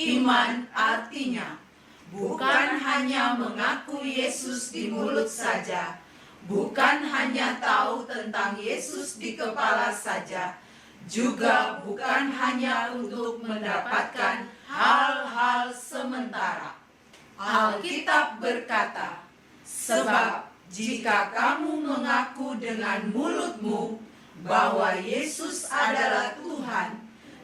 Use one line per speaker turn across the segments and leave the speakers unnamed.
Iman artinya bukan hanya mengaku Yesus di mulut saja, bukan hanya tahu tentang Yesus di kepala saja, juga bukan hanya untuk mendapatkan hal-hal sementara. Alkitab berkata, sebab jika kamu mengaku dengan mulutmu bahwa Yesus adalah Tuhan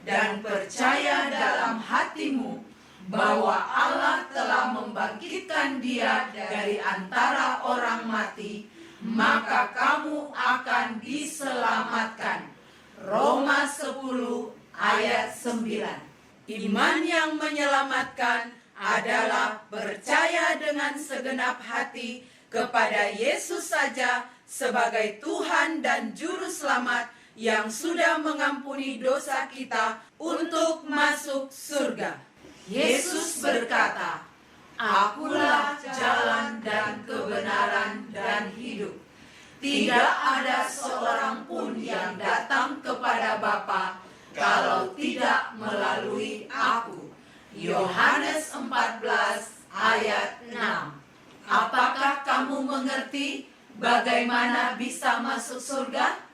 dan percaya dalam hatimu bahwa Allah telah membangkitkan Dia dari antara orang mati, maka kamu akan diselamatkan. Roma 10 ayat 9. Iman yang menyelamatkan adalah percaya dengan segenap hati kepada Yesus saja sebagai Tuhan dan Juru Selamat yang sudah mengampuni dosa kita untuk masuk surga. Yesus berkata, "Akulah jalan dan kebenaran dan hidup. Tidak ada seorang pun yang datang kepada Bapa kalau tidak melalui Aku." Yohanes 14 ayat 6. Apakah kamu mengerti bagaimana bisa masuk surga?